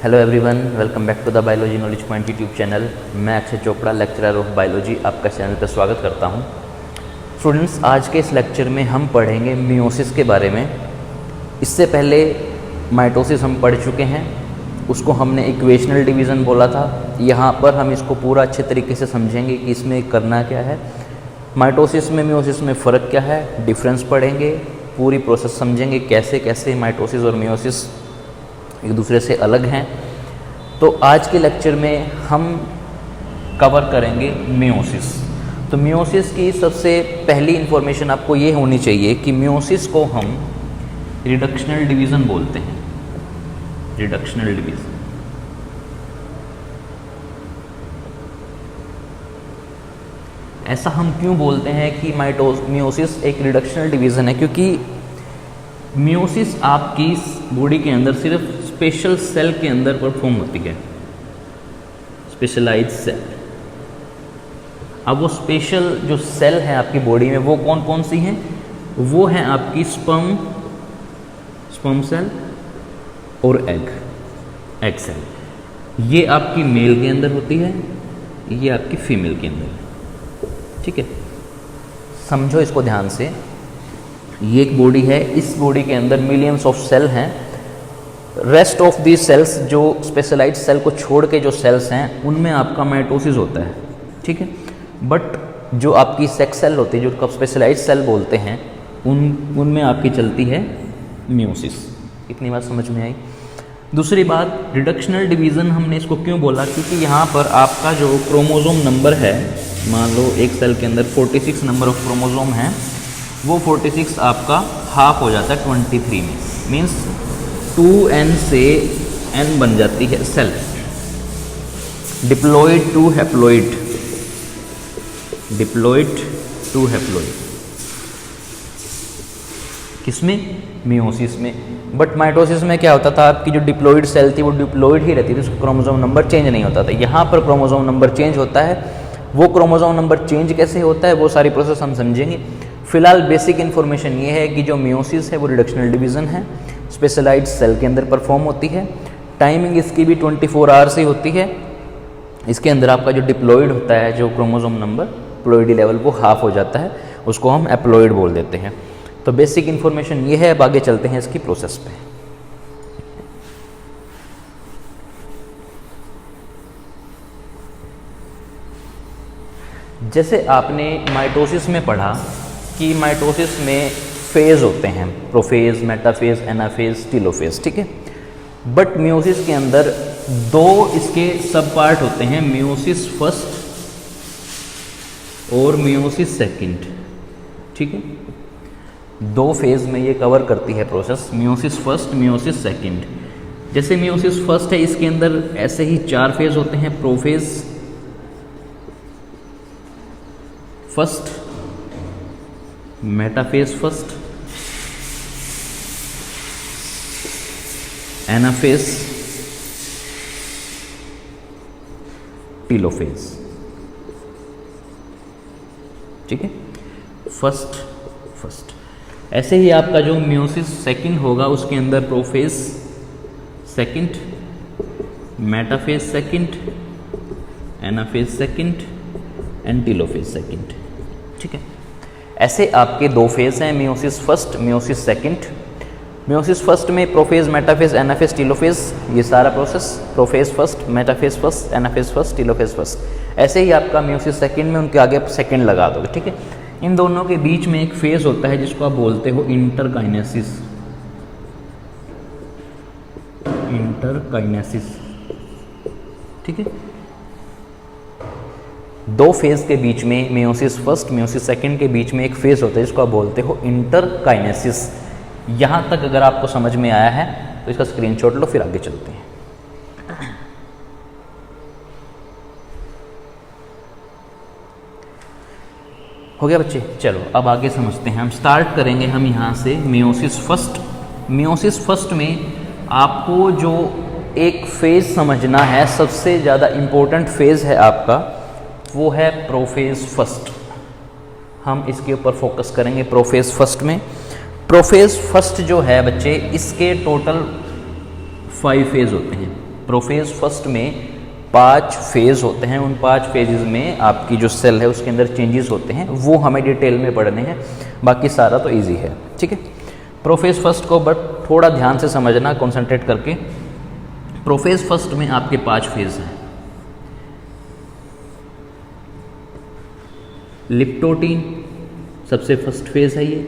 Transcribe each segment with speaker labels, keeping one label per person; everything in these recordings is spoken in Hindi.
Speaker 1: Hello everyone, welcome back to the biology knowledge point YouTube channel. मैं Akshay Chopra, lecturer of biology, आपका चैनल पर स्वागत करता हूं। स्टूडेंट्स, आज के इस लेक्चर में हम पढ़ेंगे मियोसिस के बारे में। इससे पहले माइटोसिस हम पढ़ चुके हैं, उसको हमने इक्वेशनल डिवीज़न बोला था। यहाँ पर हम इसको पूरा अच्छे तरीके से समझेंगे कि इसमें करना क्या है, माइटोसिस में मियोसिस में फ़र्क क्या है, डिफरेंस पढ़ेंगे, पूरी प्रोसेस समझेंगे कैसे कैसे माइटोसिस और मियोसिस एक दूसरे से अलग हैं। तो आज के लेक्चर में हम कवर करेंगे मियोसिस। तो मियोसिस की सबसे पहली इन्फॉर्मेशन आपको ये होनी चाहिए कि मियोसिस को हम रिडक्शनल डिवीज़न बोलते हैं। रिडक्शनल डिवीज़न ऐसा हम क्यों बोलते हैं कि मियोसिस एक रिडक्शनल डिवीज़न है? क्योंकि मियोसिस आपकी बॉडी के अंदर सिर्फ स्पेशल सेल के अंदर परफॉर्म होती है, स्पेशलाइज्ड सेल। अब वो स्पेशल जो सेल है आपकी बॉडी में वो कौन कौन सी हैं? वो हैं आपकी स्पर्म सेल और एग सेल। ये आपकी मेल के अंदर होती है, ये आपकी फीमेल के अंदर है। ठीक है, समझो इसको ध्यान से। ये एक बॉडी है, इस बॉडी के अंदर मिलियंस ऑफ सेल हैं। रेस्ट ऑफ दी सेल्स, जो स्पेशलाइज्ड सेल को छोड़ के जो सेल्स हैं उनमें आपका माइटोसिस होता है। ठीक है, बट जो आपकी सेक्स सेल होती है, जो स्पेशलाइज्ड सेल बोलते हैं, उनमें आपकी चलती है मियोसिस। इतनी बात समझ में आई। दूसरी बात, रिडक्शनल डिवीज़न हमने इसको क्यों बोला? क्योंकि यहाँ पर आपका जो क्रोमोसोम नंबर है, मान लो एक सेल के अंदर 46 नंबर ऑफ क्रोमोसोम हैं, वो 46 आपका हाफ हो जाता है 23 में। मीन्स 2n से n बन जाती है cell. Diploid to haploid, diploid to haploid किसमें? मियोसिस में। बट माइटोसिस में क्या होता था? आपकी जो डिप्लॉइड सेल थी वो डिप्लॉइड ही रहती थी, उसका क्रोमोसोम नंबर चेंज नहीं होता था। यहाँ पर क्रोमोसोम नंबर चेंज होता है। वो क्रोमोसोम नंबर चेंज कैसे होता है वो सारी प्रोसेस हम समझेंगे। फिलहाल बेसिक इन्फॉर्मेशन ये है कि जो मियोसिस है वो रिडक्शनल डिवीज़न है, स्पेशलाइज्ड सेल के अंदर परफॉर्म होती है। टाइमिंग इसकी भी 24 आवर्स ही होती है। इसके अंदर आपका जो डिप्लॉइड होता है, जो क्रोमोसोम नंबर प्लॉइडी लेवल, वो हाफ हो जाता है, उसको हम एप्लॉइड बोल देते हैं। तो बेसिक इन्फॉर्मेशन ये है। अब आगे चलते हैं इसकी प्रोसेस पे। जैसे आपने माइटोसिस में पढ़ा कि माइटोसिस में फेज होते हैं, प्रोफेज, मेटाफेज, एनाफेज, टेलोफेज। ठीक है, बट मियोसिस के अंदर दो इसके सब पार्ट होते हैं, मियोसिस फर्स्ट और मियोसिस सेकंड। ठीक है, दो फेज में ये कवर करती है process, meiosis first, meiosis second. जैसे मियोसिस फर्स्ट है, इसके अंदर ऐसे ही 4 फेज होते हैं, prophase first, metaphase first, anaphase, telophase. ठीक है, फर्स्ट। ऐसे ही आपका जो मियोसिस सेकंड होगा, उसके अंदर prophase second, metaphase second, anaphase second and telophase second. ठीक है, ऐसे आपके 2 फेज हैं, meiosis first, meiosis second. Meiosis first में प्रोफेज, मेटाफेज, एनाफेज, टेलोफेज, ये सारा process. Prophase first, metaphase first, anaphase first, telophase first. ऐसे ही आपका मियोसिस सेकंड में उनके आगे सेकंड लगा दोगे। ठीक है, इन दोनों के बीच में एक फेज होता है जिसको आप बोलते हो इंटरकाइनेसिस। इंटरकाइनेसिस। ठीक है, 2 फेज के बीच में, मियोसिस फर्स्ट, मियोसिस सेकंड के बीच में एक फेज होता है जिसको आप बोलते हो इंटरकाइनेसिस। यहाँ तक अगर आपको समझ में आया है तो इसका स्क्रीनशॉट लो, फिर आगे चलते हैं। हो गया बच्चे? चलो अब आगे समझते हैं। हम स्टार्ट करेंगे हम यहाँ से मियोसिस फर्स्ट। मियोसिस फर्स्ट में आपको जो एक फेज समझना है, सबसे ज़्यादा इम्पोर्टेंट फेज है आपका, वो है प्रोफेज फर्स्ट। हम इसके ऊपर फोकस करेंगे प्रोफेज फर्स्ट में। प्रोफेज फर्स्ट जो है बच्चे, इसके टोटल 5 फेज होते हैं। प्रोफेज फर्स्ट में 5 फेज होते हैं। उन 5 फेजेस में आपकी जो सेल है उसके अंदर चेंजेस होते हैं, वो हमें डिटेल में पढ़ने हैं, बाकी सारा तो इजी है। ठीक है, प्रोफेज फर्स्ट को बट थोड़ा ध्यान से समझना, कंसंट्रेट करके। प्रोफेज फर्स्ट में आपके 5 फेज हैं। लिप्टोटीन सबसे फर्स्ट फेज है ये,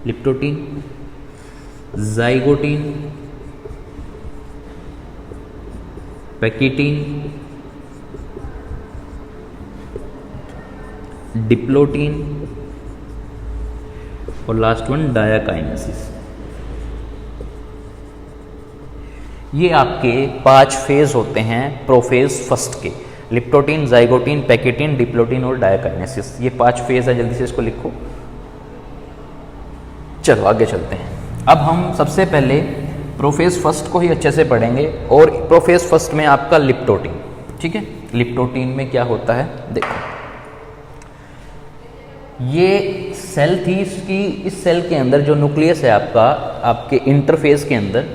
Speaker 1: लिप्टोटीन। जाइगोटीन, पैकिटीन, डिप्लोटीन और लास्ट वन डायाकाइनेसिस। ये आपके 5 फेज होते हैं प्रोफेज फर्स्ट के, लिप्टोटीन, जाइगोटीन, पैकिटीन, डिप्लोटीन और डायाकाइनेसिस। ये 5 फेज है, जल्दी से इसको लिखो। चलो आगे चलते हैं। अब हम सबसे पहले प्रोफेज फर्स्ट को ही अच्छे से पढ़ेंगे, और प्रोफेज फर्स्ट में आपका लिप्टोटीन। ठीक है, लिप्टोटीन में क्या होता है देखो, ये सेल थी, इसकी इस सेल के अंदर जो न्यूक्लियस है आपका, आपके इंटरफेस के अंदर,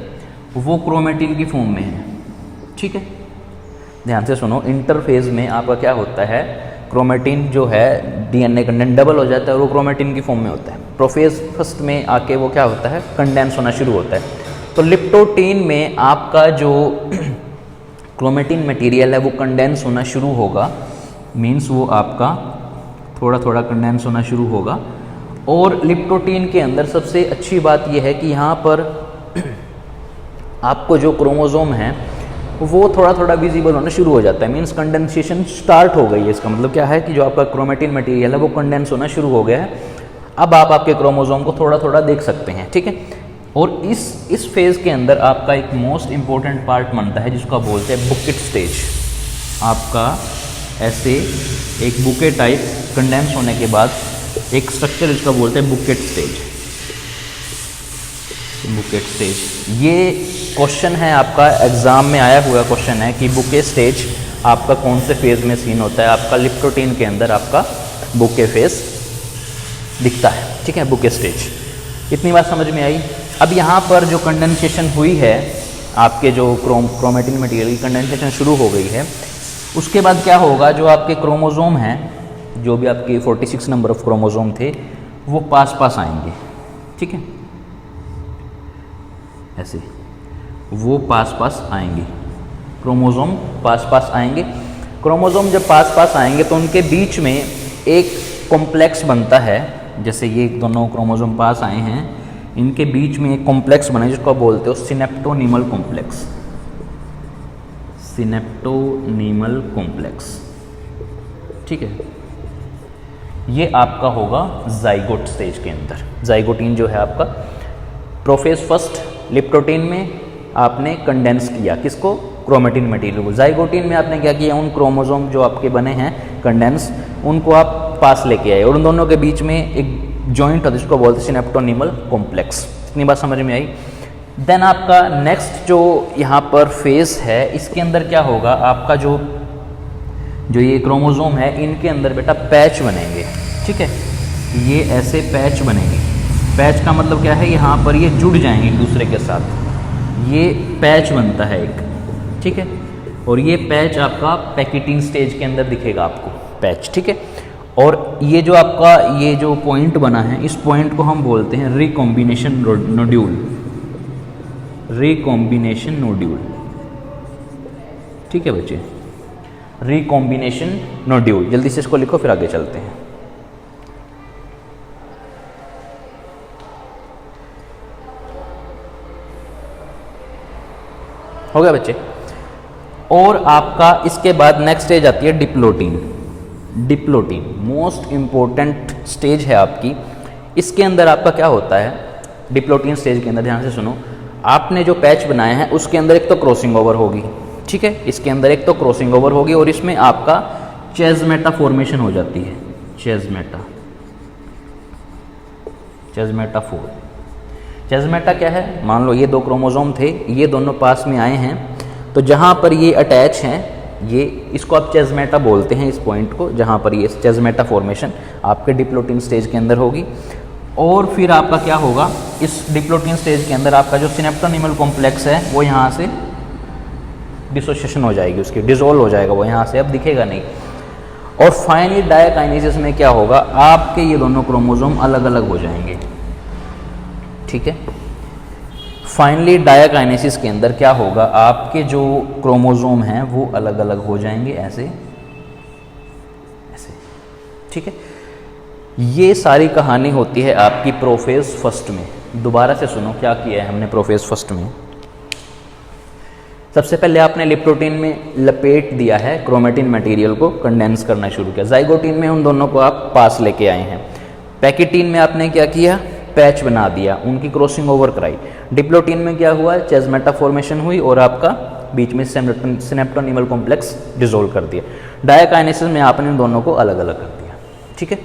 Speaker 1: वो क्रोमेटिन की फॉर्म में है। ठीक है, ध्यान से सुनो, इंटरफेज में आपका क्या होता है, क्रोमेटिन जो है डीएनए कंटेंट डबल हो जाता है और वो क्रोमेटिन की फॉर्म में होता है। प्रोफेज फर्स्ट में आके वो क्या होता है, कंडेंस होना शुरू होता है। तो लिप्टोटीन में आपका जो क्रोमेटिन मटेरियल है वो कंडेंस होना शुरू होगा, मींस वो आपका थोड़ा थोड़ा कंडेंस होना शुरू होगा। और लिप्टोटीन के अंदर सबसे अच्छी बात यह है कि यहाँ पर आपको जो क्रोमोसोम है वो थोड़ा थोड़ा विजिबल होना शुरू हो जाता है, मींस कंडेंसेशन स्टार्ट हो गई है। इसका मतलब क्या है कि जो आपका क्रोमेटिन मटेरियल है वो कंडेंस होना शुरू हो गया है। अब आप आपके क्रोमोसोम को थोड़ा थोड़ा देख सकते हैं। ठीक है, और इस फेज के अंदर आपका एक मोस्ट इंपॉर्टेंट पार्ट बनता है जिसको आप बोलते हैं बुकेट स्टेज। आपका ऐसे एक बुके टाइप कंडेंस होने के बाद एक स्ट्रक्चर जिसका बोलते हैं बुकेट स्टेज। बुकेट स्टेज ये क्वेश्चन है आपका, एग्जाम में आया हुआ क्वेश्चन है कि बुके स्टेज आपका कौन से फेज में सीन होता है। आपका लिप्टोटीन के अंदर आपका बुके फेज दिखता है। ठीक है, बुके स्टेज। इतनी बात समझ में आई। अब यहाँ पर जो कंडेंसेशन हुई है, आपके जो क्रोमेटिन मटेरियल की कंडेंसेशन शुरू हो गई है, उसके बाद क्या होगा, जो आपके क्रोमोसोम हैं, जो भी आपके 46 नंबर ऑफ क्रोमोसोम थे, वो पास पास आएंगे। ठीक है, ऐसे वो पास पास आएंगे, क्रोमोसोम पास पास आएंगे। क्रोमोसोम जब पास पास आएंगे तो उनके बीच में एक कॉम्प्लेक्स बनता है। जैसे ये दोनों क्रोमोसोम पास आए हैं, इनके बीच में एक कॉम्प्लेक्स बना है जिसको बोलते हो सिनेप्टोनीमल कॉम्प्लेक्स। सिनेप्टोनीमल कॉम्प्लेक्स। ठीक है, ये आपका होगा जाइगोट स्टेज के अंदर। जाइगोटीन जो है आपका प्रोफेज फर्स्ट, लिप्टोटीन में आपने कंडेंस किया किसको, क्रोमेटिन मटेरियल को। जाइगोटीन में आपने क्या किया, उन क्रोमोसोम जो आपके बने हैं कंडेंस, उनको आप पास लेके आए और उन दोनों के बीच में एक जॉइंट होता है जिसको बोलते हैं सिनेप्टोनीमल कॉम्प्लेक्स। इतनी बात समझ में आई। देन आपका नेक्स्ट जो यहाँ पर फेज है, इसके अंदर क्या होगा, आपका जो ये क्रोमोसोम है, इनके अंदर बेटा पैच बनेंगे। ठीक है, ये ऐसे पैच बनेंगे। पैच का मतलब क्या है, यहाँ पर ये जुड़ जाएंगे एक दूसरे के साथ, ये पैच बनता है एक। ठीक है, और ये पैच आपका पैकिटीन स्टेज के अंदर दिखेगा आपको पैच। ठीक है, और ये जो आपका ये जो पॉइंट बना है, इस पॉइंट को हम बोलते हैं रिकॉम्बिनेशन नोड्यूल। Recombination nodule. ठीक है बच्चे, रिकॉम्बिनेशन नोड्यूल। जल्दी से इसको लिखो, फिर आगे चलते हैं। हो गया बच्चे। और आपका इसके बाद नेक्स्ट स्टेज आती है diplotene. Diplotene most important stage है आपकी। इसके अंदर आपका क्या होता है, डिप्लोटीन स्टेज के अंदर ध्यान से सुनो, आपने जो पैच बनाए हैं उसके अंदर एक तो क्रॉसिंग ओवर होगी। ठीक है, इसके अंदर एक तो क्रॉसिंग ओवर होगी और इसमें आपका चेज़मेटा फॉर्मेशन हो जाती है। चेज़मेटा, चेज़मेटा 4। चेज़मेटा क्या है, मान लो ये दो क्रोमोसोम थे, ये दोनों पास में आए हैं, तो जहाँ पर ये अटैच हैं, ये इसको आप चेज़मेटा बोलते हैं, इस पॉइंट को, जहाँ पर ये चेज़मेटा फॉर्मेशन आपके डिप्लोटीन स्टेज के अंदर होगी। और फिर आपका क्या होगा, इस डिप्लोटीन स्टेज के अंदर आपका जो सिनेप्टोनीमल कॉम्प्लेक्स है वो यहाँ से डिसोसिएशन हो जाएगी उसकी, डिसॉल्व हो जाएगा वो यहाँ से, अब दिखेगा नहीं। और फाइनली डायकाइनेसिस में क्या होगा, आपके ये दोनों क्रोमोसोम अलग अलग हो जाएंगे, ठीक है। फाइनली डायकाइनेसिस के अंदर क्या होगा, आपके जो क्रोमोसोम हैं वो अलग अलग हो जाएंगे, ऐसे ऐसे, ठीक है। ये सारी कहानी होती है आपकी प्रोफेज फर्स्ट में। दोबारा से सुनो क्या किया है हमने प्रोफेज फर्स्ट में। सबसे पहले आपने लिप्टोटीन में लपेट दिया है क्रोमेटिन मटेरियल को, कंडेंस करना शुरू किया। जाइगोटीन में उन दोनों को आप पास लेके आए हैं। पैकेटीन में आपने क्या किया, पैच बना दिया, उनकी क्रॉसिंग ओवर कराई। डिप्लोटीन में क्या हुआ, चेजमेटा फॉर्मेशन हुई और आपका बीच में सिनेप्टोनिमल कॉम्प्लेक्स डिसॉल्व कर दिया। डायकाइनेसिस में आपने इन दोनों को अलग अलग कर दिया, ठीक है।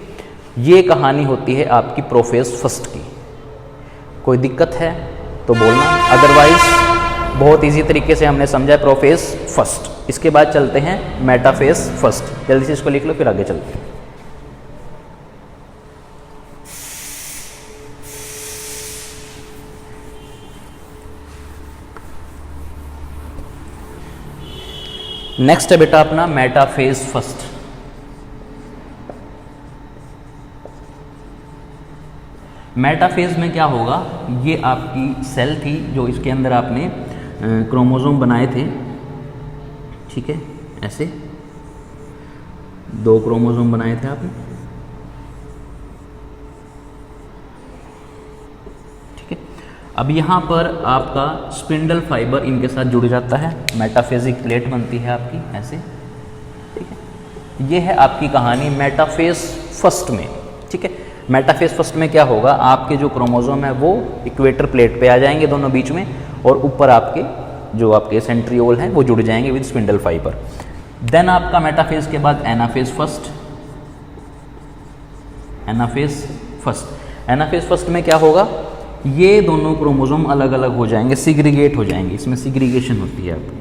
Speaker 1: ये कहानी होती है आपकी प्रोफेज फर्स्ट की। कोई दिक्कत है तो बोलना, अदरवाइज बहुत इजी तरीके से हमने समझा है प्रोफेज फर्स्ट। इसके बाद चलते हैं मेटाफेज फर्स्ट। जल्दी से इसको लिख लो फिर आगे चलते हैं। नेक्स्ट है बेटा अपना मेटाफेज फर्स्ट। मेटाफेज में क्या होगा, ये आपकी सेल थी जो इसके अंदर आपने क्रोमोसोम बनाए थे, ठीक है। ऐसे 2 क्रोमोसोम बनाए थे आपने, ठीक है। अब यहाँ पर आपका स्पिंडल फाइबर इनके साथ जुड़ जाता है, मेटाफेजिक प्लेट बनती है आपकी ऐसे, ठीक है। ये है आपकी कहानी मेटाफेज फर्स्ट में, ठीक है। मेटाफेज फर्स्ट में क्या होगा, आपके जो क्रोमोसोम है वो इक्वेटर प्लेट पे आ जाएंगे दोनों बीच में, और ऊपर आपके जो आपके सेंट्रियोल हैं वो जुड़ जाएंगे विद स्पिंडल फाइबर। देन आपका मेटाफेज के बाद anaphase first. Anaphase first, anaphase first में क्या होगा, ये दोनों क्रोमोसोम अलग अलग हो जाएंगे, सिग्रीगेट हो जाएंगे। इसमें सिग्रीगेशन होती है आपकी,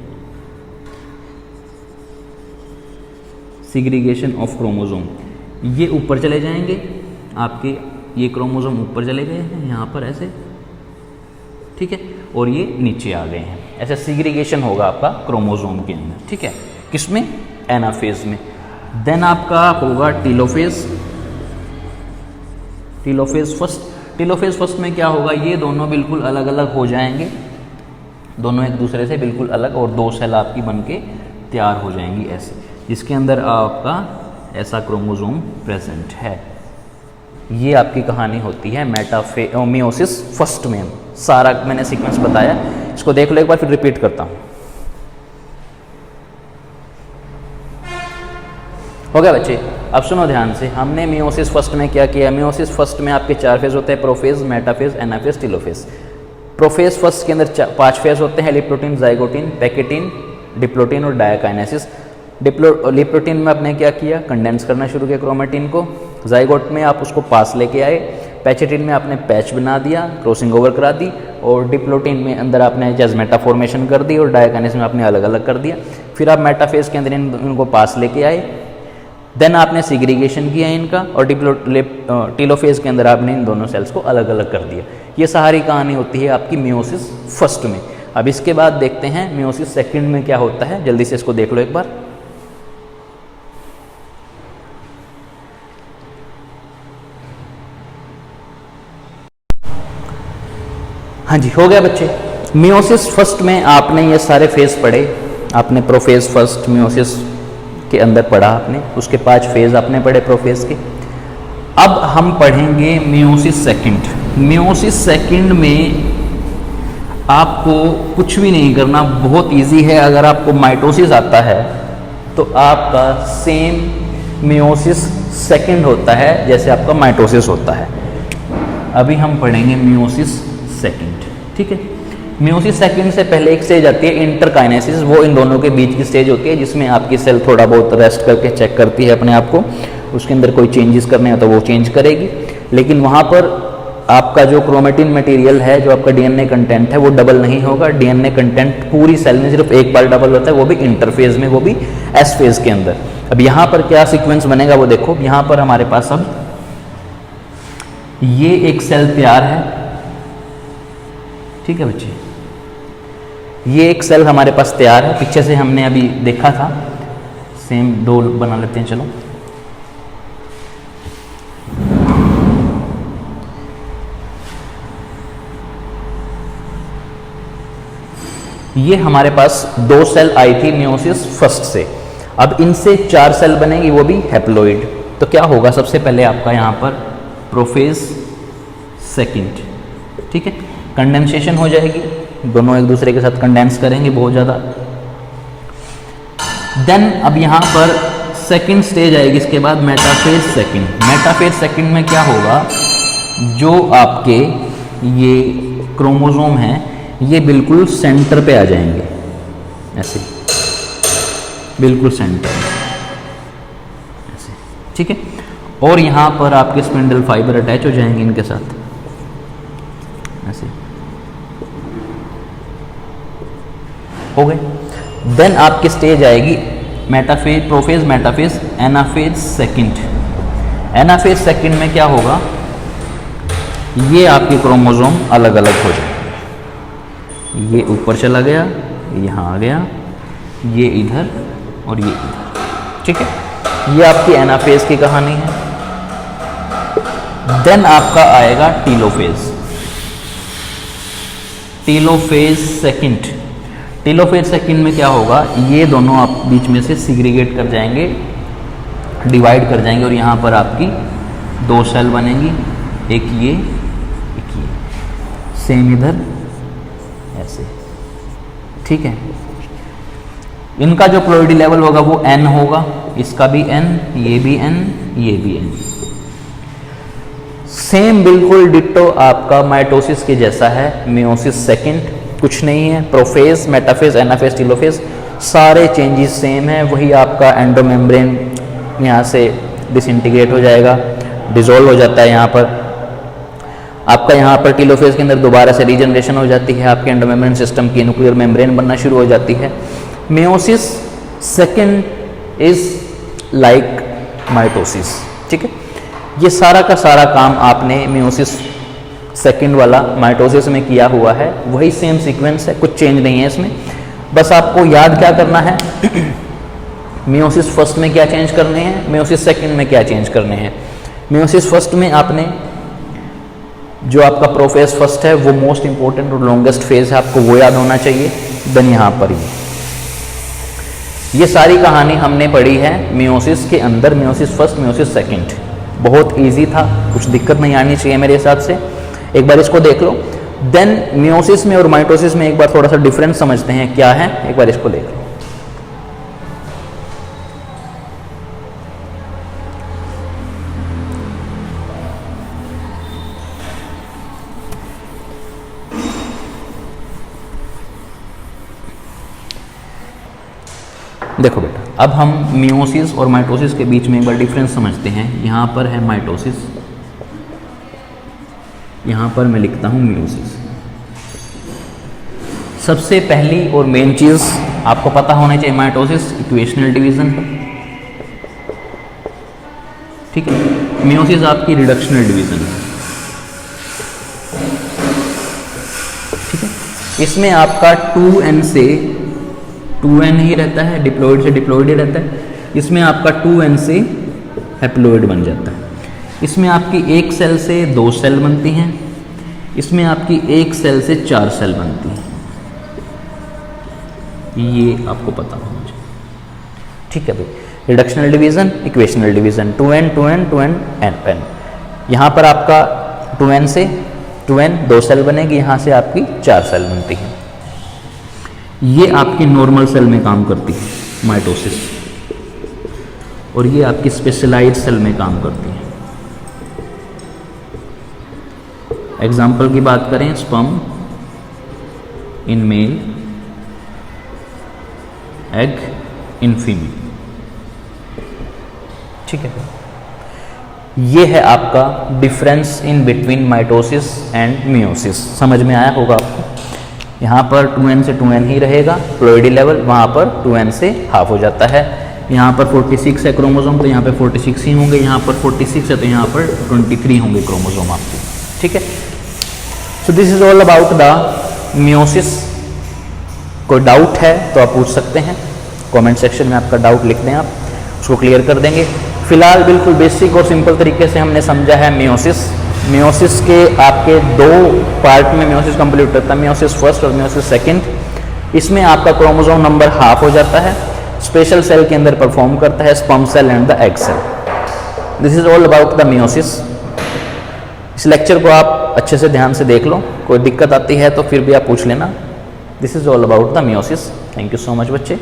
Speaker 1: सिग्रीगेशन ऑफ क्रोमोसोम। ये ऊपर चले जाएंगे आपके, ये क्रोमोसोम ऊपर चले गए हैं यहाँ पर ऐसे, ठीक है, और ये नीचे आ गए हैं। ऐसे सिग्रीगेशन होगा आपका क्रोमोसोम के अंदर, ठीक है। किसमें, एनाफेज में। देन आपका होगा telophase. Telophase first, telophase first में क्या होगा, ये दोनों बिल्कुल अलग अलग हो जाएंगे, दोनों एक दूसरे से बिल्कुल अलग, और 2 सेल आपकी बनके तैयार हो जाएंगी ऐसे, जिसके अंदर आपका ऐसा क्रोमोसोम प्रेजेंट है। ये आपकी कहानी होती है मेटाफेज फर्स्ट में। सारा मैंने सीक्वेंस बताया, इसको देख लो एक बार फिर रिपीट करता हूँ। हो गया बच्चे, अब सुनो ध्यान से। हमने मियोसिस फर्स्ट में क्या किया, मियोसिस फर्स्ट में आपके 4 फेज होते हैं, prophase, metaphase, anaphase, telophase. Prophase first के अंदर 5 फेज होते हैं, लिप्टोटीन, जाइगोटीन, पैकेटीन, डिप्लोटीन और डायकाइनेसिस। लिप्टोटीन में आपने क्या किया, कंडेंस करना शुरू किया क्रोमेटिन को। जाइगोट में आप उसको पास लेके आए। पैचेटिन में आपने पैच बना दिया, क्रॉसिंग ओवर करा दी। और डिप्लोटीन में अंदर आपने चेजमेटा फॉर्मेशन कर दी, और डायकाइनेसिस में आपने अलग अलग कर दिया। फिर आप मेटाफेज के अंदर इनको पास लेके आए। देन आपने सिग्रीगेशन किया इनका, और टीलोफेज के अंदर आपने इन दोनों सेल्स को अलग अलग कर दिया। ये सारी कहानी होती है आपकी मियोसिस फर्स्ट में। अब इसके बाद देखते हैं मियोसिस सेकंड में क्या होता है। जल्दी से इसको देख लो एक बार। हाँ जी, हो गया बच्चे। मियोसिस फर्स्ट में आपने ये सारे फेज पढ़े, आपने प्रोफेज फर्स्ट मियोसिस के अंदर पढ़ा आपने, उसके 5 फेज आपने पढ़े प्रोफेज के। अब हम पढ़ेंगे मियोसिस सेकंड। मियोसिस सेकंड में आपको कुछ भी नहीं करना, बहुत इजी है। अगर आपको माइटोसिस आता है तो आपका सेम मियोसिस सेकंड होता है जैसे आपका माइटोसिस होता है। अभी हम पढ़ेंगे मियोसिस सेकंड, ठीक है। मियोसिस सेकंड से पहले एक स्टेज आती है इंटरकाइनेसिस। वो इन दोनों के बीच की स्टेज होती है जिसमें आपकी सेल थोड़ा बहुत रेस्ट करके चेक करती है अपने आप को, उसके अंदर कोई चेंजेस करने हैं तो वो चेंज करेगी। लेकिन वहाँ पर आपका जो क्रोमेटिन मटेरियल है, जो आपका डीएनए कंटेंट है, वो डबल नहीं होगा। डीएनए कंटेंट पूरी सेल में सिर्फ एक बार डबल होता है, वो भी इंटरफेज में, वो भी एस फेज के अंदर। अब यहाँ पर क्या सीक्वेंस बनेगा वो देखो। यहाँ पर हमारे पास अब ये एक सेल तैयार है, ठीक है बच्चे। ये एक सेल हमारे पास तैयार है, पीछे से हमने अभी देखा था। सेम 2 बना लेते हैं, चलो। ये हमारे पास 2 सेल आई थी मियोसिस फर्स्ट से, अब इनसे 4 सेल बनेगी, वो भी हैप्लोइड। तो क्या होगा, सबसे पहले आपका यहाँ पर प्रोफेज सेकंड, ठीक है, कंडेंसेशन हो जाएगी, दोनों एक दूसरे के साथ कंडेंस करेंगे बहुत ज़्यादा। देन अब यहाँ पर सेकंड स्टेज आएगी, इसके बाद मेटाफेज सेकंड। मेटाफेज सेकंड में क्या होगा, जो आपके ये क्रोमोसोम हैं ये बिल्कुल सेंटर पे आ जाएंगे, ऐसे बिल्कुल सेंटर ऐसे, ठीक है। और यहाँ पर आपके स्पिंडल फाइबर अटैच हो जाएंगे इनके साथ, ऐसे हो गए। देन आपकी स्टेज आएगी metaphase, prophase, metaphase, anaphase second. Anaphase second में क्या होगा, ये आपके क्रोमोसोम अलग अलग हो जाएंगे, ये ऊपर चला गया, यहाँ आ गया, ये इधर और ये इधर, ठीक है। ये आपकी एनाफेज की कहानी है। देन आपका आएगा telophase. Telophase second. Telophase second में क्या होगा, ये दोनों आप बीच में से सिग्रीगेट कर जाएंगे, डिवाइड कर जाएंगे, और यहाँ पर आपकी 2 सेल बनेंगी, एक ये, सेम इधर ऐसे, ठीक है। इनका जो प्लोइडी लेवल होगा वो n होगा, इसका भी n, ये भी n, ये भी n। सेम बिल्कुल डिट्टो आपका माइटोसिस के जैसा है। मियोसिस सेकंड कुछ नहीं है, प्रोफेज, मेटाफेज, एनाफेज, टीलोफेज सारे चेंजेस सेम है। वही आपका एंडोमेम्ब्रेन यहाँ से डिसइंटीग्रेट हो जाएगा, डिसॉल्व हो जाता है। यहाँ पर आपका यहाँ पर टीलोफेज के अंदर दोबारा से रीजनरेशन हो जाती है, आपके एंडोमेम्ब्रेन सिस्टम की न्यूक्लियर मेम्ब्रेन बनना शुरू हो जाती है। Meiosis second is like mitosis, ठीक है। ये सारा का सारा काम आपने मियोसिस सेकंड वाला माइटोसिस में किया हुआ है, वही सेम सीक्वेंस है, कुछ चेंज नहीं है इसमें। बस आपको याद क्या करना है, मियोसिस फर्स्ट में क्या चेंज करने हैं, मियोसिस सेकंड में क्या चेंज करने हैं। मियोसिस फर्स्ट में आपने जो आपका प्रोफेज फर्स्ट है वो मोस्ट इंपॉर्टेंट और लॉन्गेस्ट फेज है, आपको वो याद होना चाहिए। देन यहाँ पर ये सारी कहानी हमने पढ़ी है मियोसिस के अंदर, मियोसिस फर्स्ट, मियोसिस सेकंड। बहुत इजी था, कुछ दिक्कत नहीं आनी चाहिए मेरे हिसाब से। एक बार इसको देख लो। देन मियोसिस में और माइटोसिस में एक बार थोड़ा सा डिफरेंस समझते हैं क्या है, एक बार इसको देख लो। देखो बेटा, अब हम मियोसिस और माइटोसिस के बीच में एक बार डिफरेंस समझते हैं। यहाँ पर है माइटोसिस, यहाँ पर मैं लिखता हूँ मियोसिस। सबसे पहली और मेन चीज़ आपको पता होनी चाहिए, माइटोसिस इक्वेशनल डिवीजन, ठीक है। मियोसिस आपकी रिडक्शनल डिवीजन है, ठीक है। इसमें आपका 2n से 2n ही रहता है, डिप्लॉइड से डिप्लॉइड ही रहता है। इसमें आपका 2n से हैप्लॉइड बन जाता है। इसमें आपकी एक सेल से 2 सेल बनती हैं, इसमें आपकी एक सेल से 4 सेल बनती हैं। ये आपको पता होना चाहिए, ठीक है भाई। Reductional division, equational division, 2n 2n 2n n। यहाँ पर आपका 2n से 2n 2 सेल बनेगी, यहाँ से आपकी 4 सेल बनती हैं। ये आपकी नॉर्मल सेल में काम करती है माइटोसिस, और ये आपकी स्पेशलाइज्ड सेल में काम करती है। एग्जाम्पल की बात करें, sperm in male, egg in female, ठीक है। ये है आपका difference in between mitosis and meiosis. समझ में आया होगा आपको। यहाँ पर 2n से 2n ही रहेगा प्लोइडी लेवल, वहाँ पर 2n से हाफ हो जाता है। यहाँ पर 46 है क्रोमोसोम, तो यहाँ पे 46 ही होंगे। यहाँ पर 46 है तो यहाँ पर 23 होंगे क्रोमोसोम आपके, ठीक है। So this is all about the meiosis कोई डाउट है तो आप पूछ सकते हैं, कमेंट सेक्शन में आपका डाउट लिख दें, आप उसको क्लियर कर देंगे। फिलहाल बिल्कुल बेसिक और सिंपल तरीके से हमने समझा है मियोसिस। मियोसिस के आपके दो पार्ट में मियोसिस कंप्लीट होता है, मियोसिस फर्स्ट और मियोसिस सेकंड। इसमें आपका क्रोमोसोम नंबर हाफ हो जाता है, स्पेशल सेल के अंदर परफॉर्म करता है sperm cell and the egg cell. This is all about the meiosis. इस लेक्चर को आप अच्छे से ध्यान से देख लो, कोई दिक्कत आती है तो फिर भी आप पूछ लेना। This is all about the meiosis. Thank you so much बच्चे।